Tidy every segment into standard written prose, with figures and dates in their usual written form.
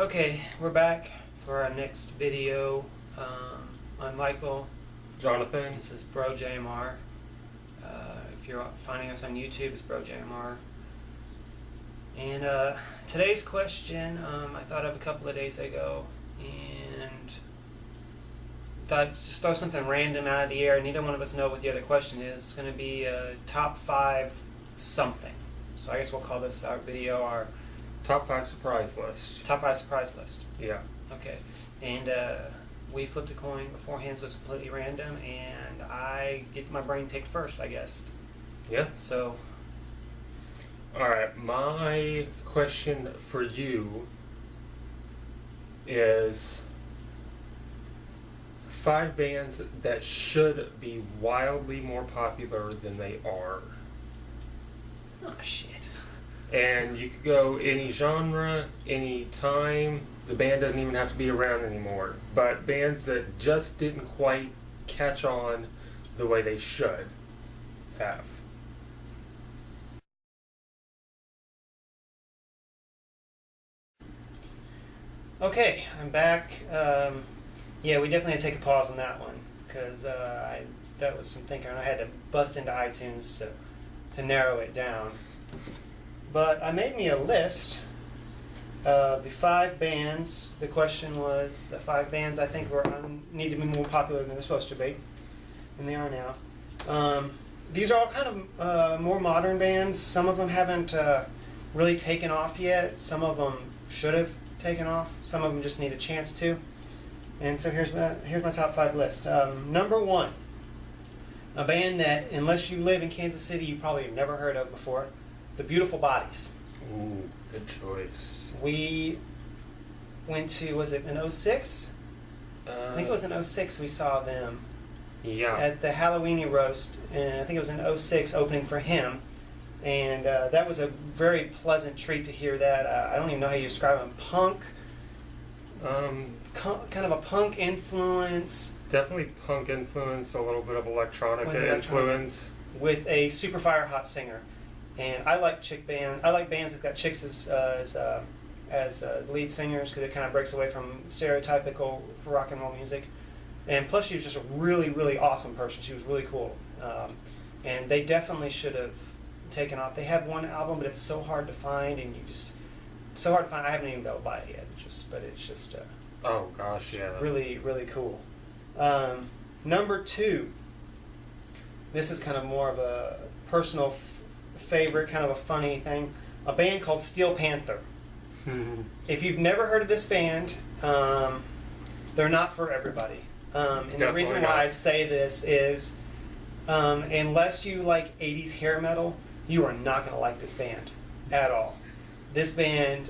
Okay, we're back for our next video. I'm Michael. Jonathan. This is Bro JMR. If you're finding us on YouTube, it's Bro JMR. And today's question, I thought of a couple of days ago, and thought just throw something random out of the air. Neither one of us know what the other question is. It's going to be top 5 something. So I guess we'll call this our video our Top 5 surprise list. top 5 surprise list. Yeah. Okay, and we flipped a coin beforehand, so it's completely random, and I get my brain picked first, I guess. Yeah. So, Alright, my question for you is 5 bands that should be wildly more popular than they are. oh shit. And you could go any genre, any time. The band doesn't even have to be around anymore. But bands that just didn't quite catch on the way they should have. Okay, I'm back. Yeah, we definitely had to take a pause on that one because that was some thinking. I had to bust into iTunes to narrow it down. But I made me a list of the 5 bands. The question was the 5 bands I think need to be more popular than they're supposed to be, and they are now. These are all kind of more modern bands. Some of them haven't really taken off yet. Some of them should have taken off. Some of them just need a chance to. And so here's my top 5 list. Number 1, a band that unless you live in Kansas City, you probably have never heard of before. The Beautiful Bodies. Ooh, good choice. We went to, was it in 06? I think it was in 06 we saw them Yeah. at the Halloweeny Roast, and I think it was in 06 opening for him. And that was a very pleasant treat to hear that. I don't even know how you describe them. Punk, kind of a punk influence Definitely punk influence, a little bit of electronica With electronica. influence. with a super fire hot singer. And I like I like bands that got chicks as lead singers because it kind of breaks away from stereotypical for rock and roll music. And plus, she was just a really, really awesome person. She was really cool. And they definitely should have taken off. They have one album, but it's so hard to find, and it's so hard to find. I haven't even been able to buy it yet. But it's just Oh gosh, yeah. really, really cool. Number 2. This is kind of more of a personal favorite, kind of a funny thing. A band called Steel Panther. If you've never heard of this band, they're not for everybody. And the reason Definitely why not. I say this is, unless you like 80s hair metal, you are not going to like this band at all. This band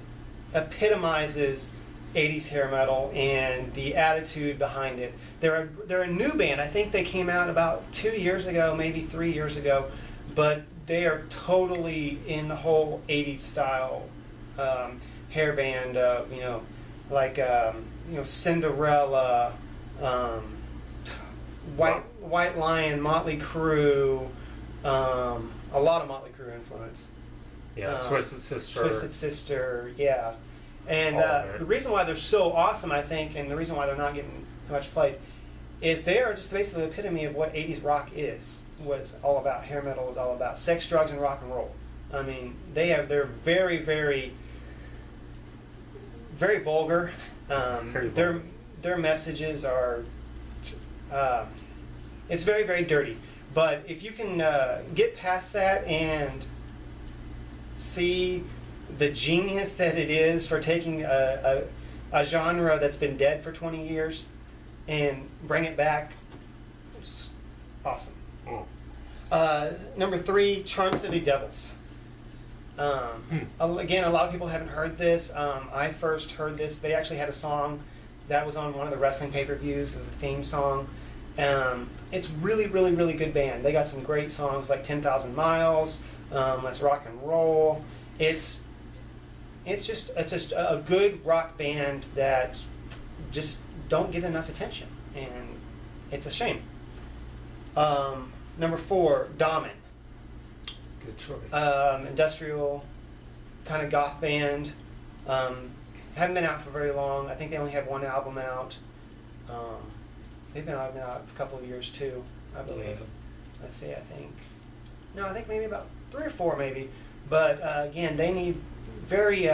epitomizes 80s hair metal and the attitude behind it. They're a new band. I think they came out about 2 years ago, maybe 3 years ago, but they are totally in the whole 80s style hair band. Like Cinderella, White Lion, Motley Crue, a lot of Motley Crue influence. Yeah, Twisted Sister. Twisted Sister, yeah. And All of it. the reason why they're so awesome, I think, and the reason why they're not getting much played, is they are just basically the epitome of what 80s rock was all about. Hair metal was all about sex, drugs, and rock and roll. I mean, they're very, very, very vulgar. Very vulgar. Their messages are, it's very, very dirty. But if you can get past that and see the genius that it is for taking a genre that's been dead for 20 years and bring it back, it's awesome. Oh. Number 3, Charm City Devils. Again, a lot of people haven't heard this. I first heard this. They actually had a song that was on one of the wrestling pay-per-views as a theme song. It's really, really, really good band. They got some great songs like 10,000 Miles, Let's Rock and Roll. It's just a good rock band that just don't get enough attention, and it's a shame. Number 4, Damen. Good choice. Industrial kind of goth band. haven't been out for very long. I think they only have one album out. They've been out for a couple of years too, I believe. Yeah. Let's see, I think maybe about 3 or 4 maybe. But again, they need very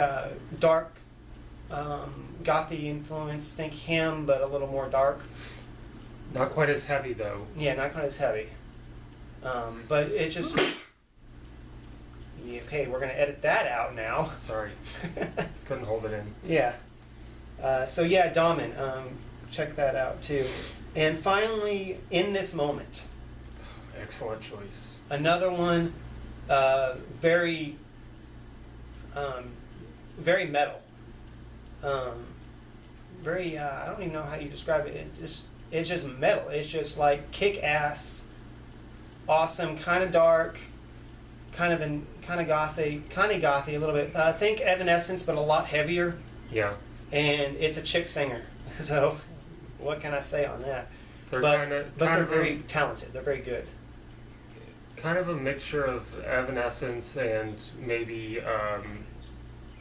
dark, gothy influence. Think Him, but a little more dark. Not quite as heavy though. Yeah, not quite as heavy. But it's just... Yeah, okay, we're going to edit that out now. Sorry, couldn't hold it in. Yeah. So yeah, Damen, check that out too. And finally, In This Moment, Excellent choice. another one, very, very metal. Very, I don't even know how you describe it. It's just metal. It's just like kick-ass, awesome, kind of dark, kind of gothy a little bit. Think Evanescence, but a lot heavier. Yeah. And it's a chick singer. So, what can I say on that? They're But they're very talented. They're very good. kind of a mixture of Evanescence and maybe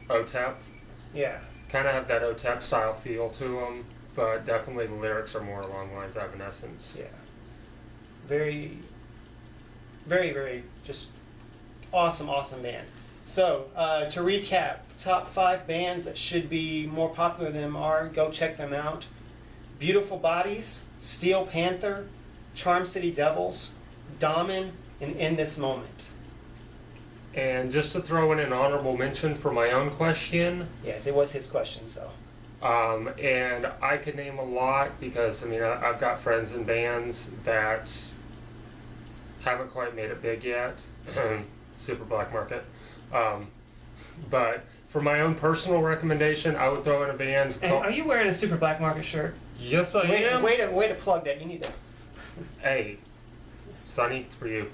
OTEP. Yeah. Kind of have that OTEP style feel to them, but definitely the lyrics are more along the lines of Evanescence. Yeah. Very, very, very just awesome band. So, to recap, top 5 bands that should be more popular than them are, go check them out. Beautiful Bodies, Steel Panther, Charm City Devils, Damen, and In This Moment. And just to throw in an honorable mention for my own question, Yes, it was his question, so. and I could name a lot because, I mean, I've got friends in bands that haven't quite made it big yet. Super black market. But for my own personal recommendation, I would throw in a band And called... are you wearing a Super Black Market shirt? Yes, I am. Way to plug that. You need to. Hey, Sonny, it's for you.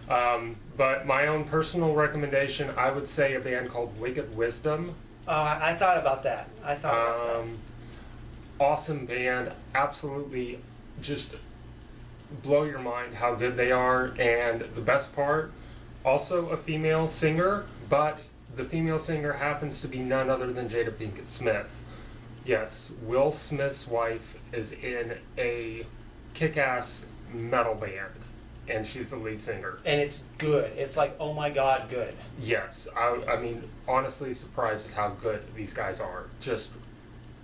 But my own personal recommendation, I would say a band called Wicked Wisdom. Oh, I thought about that. Awesome band, absolutely just blow your mind how good they are. And the best part, also a female singer, but the female singer happens to be none other than Jada Pinkett Smith. Yes, Will Smith's wife is in a kick-ass metal band, and she's the lead singer. And it's good. It's like, oh my God, good. Yes, I mean, honestly surprised at how good these guys are. Just,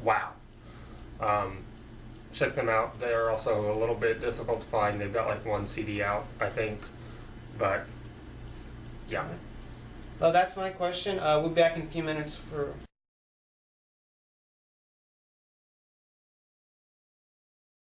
wow. Check them out. They're also a little bit difficult to find. They've got like 1 CD out, I think. But, yeah. Well, that's my question. We'll be back in a few minutes for